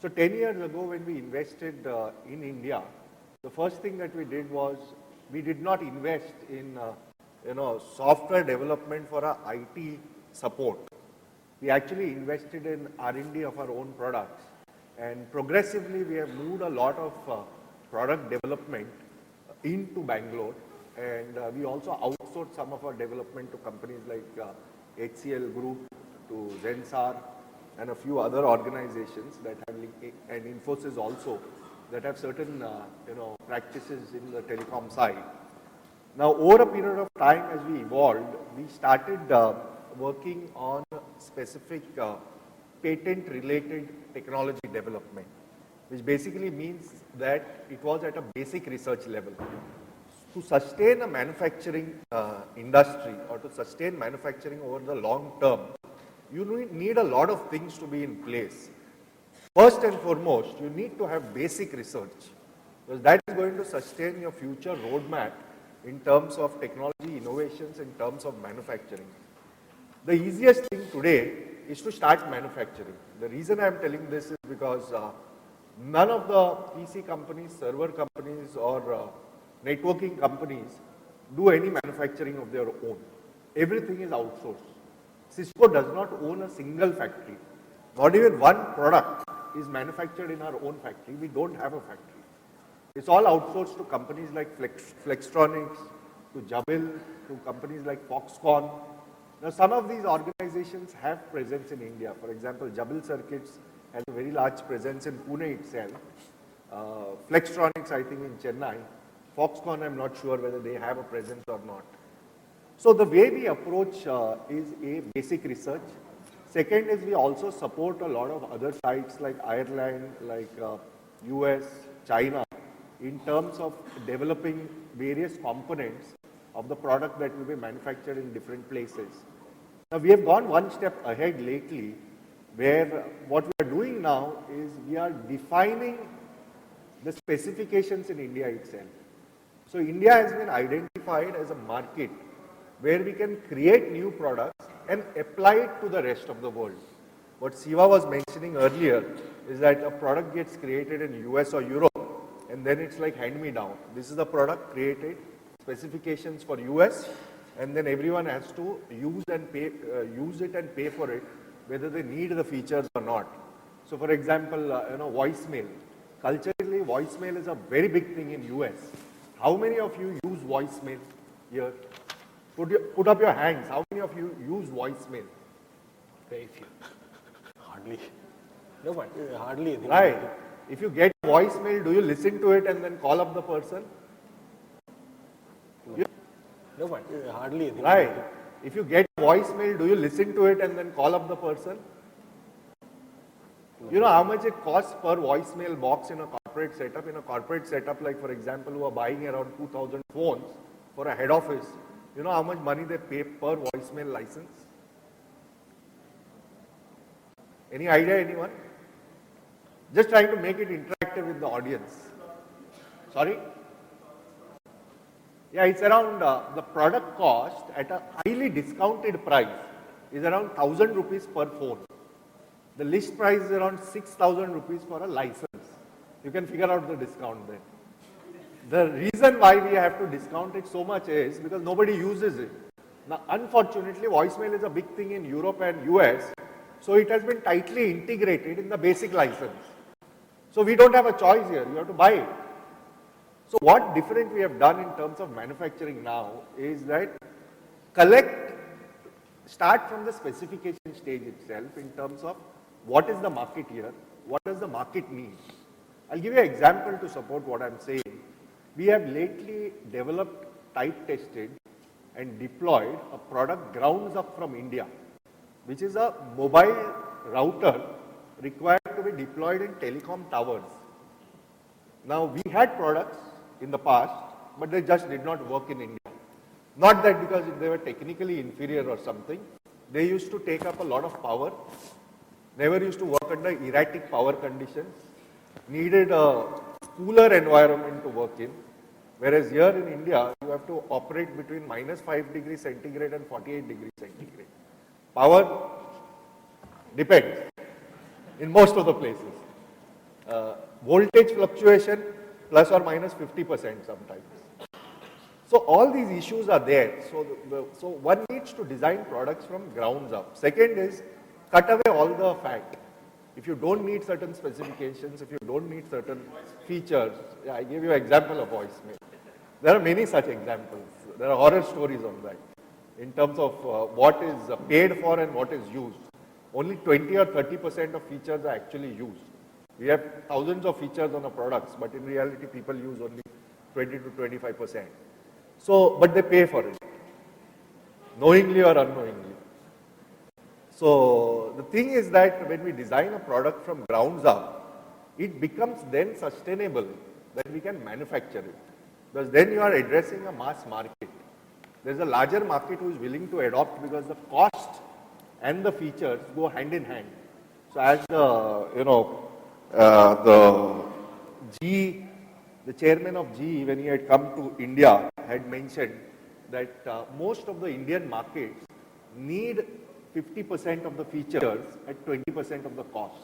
So 10 years ago when we invested in India, the first thing that we did was we did not invest in software development for our IT support. We actually invested in R&D of our own products, and progressively we have moved a lot of product development into Bangalore, and we also outsourced some of our development to companies like HCL Group, to Zensar, and a few other organizations that have, and Infosys also, that have certain practices in the telecom side. Now, over a period of time as we evolved, we started working on specific patent-related technology development, which basically means that it was at a basic research level. To sustain a manufacturing industry or to sustain manufacturing over the long term, you need a lot of things to be in place. First and foremost, you need to have basic research, because that is going to sustain your future roadmap in terms of technology innovations, in terms of manufacturing. The easiest thing today is to start manufacturing. The reason I am telling this is because none of the PC companies, server companies, or networking companies do any manufacturing of their own. Everything is outsourced. Cisco does not own a single factory. Not even one product is manufactured in our own factory. We don't have a factory. It's all outsourced to companies like Flextronics, to Jabil, to companies like Foxconn. Now, some of these organizations have presence in India. For example, Jabil Circuits has a very large presence in Pune itself. Flextronics, I think, in Chennai. Foxconn, I'm not sure whether they have a presence or not. So the way we approach is a basic research. Second is we also support a lot of other sites like Ireland, like US, China, in terms of developing various components of the product that will be manufactured in different places. Now, we have gone one step ahead lately, where what we are doing now is we are defining the specifications in India itself. So India has been identified as a market where we can create new products and apply it to the rest of the world. What Siva was mentioning earlier is that a product gets created in US or Europe, and then it's like hand-me-down. This is the product created, specifications for US, and then everyone has to use it and pay for it, whether they need the features or not. So for example, voicemail. Culturally, voicemail is a very big thing in US. How many of you use voicemail here? Put up your hands. How many of you use voicemail? Very few. Hardly. No one. Hardly. Right. If you get voicemail, do you listen to it and then call up the person? No one. Hardly. Right. If you get voicemail, do you listen to it and then call up the person? You know how much it costs per voicemail box in a corporate setup? In a corporate setup, like for example, who are buying around 2,000 phones for a head office, you know how much money they pay per voicemail license? Any idea, anyone? Just trying to make it interactive with the audience. Sorry? Yeah, it's around the product cost at a highly discounted price is around 1,000 rupees per phone. The list price is around 6,000 rupees for a license. You can figure out the discount there. The reason why we have to discount it so much is because nobody uses it. Now, unfortunately, voicemail is a big thing in Europe and US, so it has been tightly integrated in the basic license. So we don't have a choice here, you have to buy it. So what different we have done in terms of manufacturing now is that start from the specification stage itself in terms of what is the market here, what does the market need. I'll give you an example to support what I'm saying. We have lately developed, type tested and deployed a product grounds up from India, which is a mobile router required to be deployed in telecom towers. Now, we had products in the past, but they just did not work in India. Not that because they were technically inferior or something. They used to take up a lot of power, never used to work under erratic power conditions, needed a cooler environment to work in. Whereas here in India, you have to operate between -5 degrees centigrade and 48 degrees centigrade. Power depends in most of the places. voltage fluctuation plus or minus 50% sometimes. So all these issues are there. So one needs to design products from grounds up. Second is cut away all the fat. If you don't meet certain specifications, if you don't meet certain features, I gave you an example of voicemail. There are many such examples. There are horror stories on that in terms of what is paid for and what is used. Only 20 or 30% of features are actually used. We have thousands of features on our products, but in reality people use only 20 to 25%. So, but they pay for it, knowingly or unknowingly. So, the thing is that when we design a product from grounds up, it becomes then sustainable that we can manufacture it. Because then you are addressing a mass market. There is a larger market who is willing to adopt because the cost and the features go hand in hand. So, as the GE, the chairman of GE, when he had come to India, had mentioned that most of the Indian markets need 50% of the features at 20% of the cost.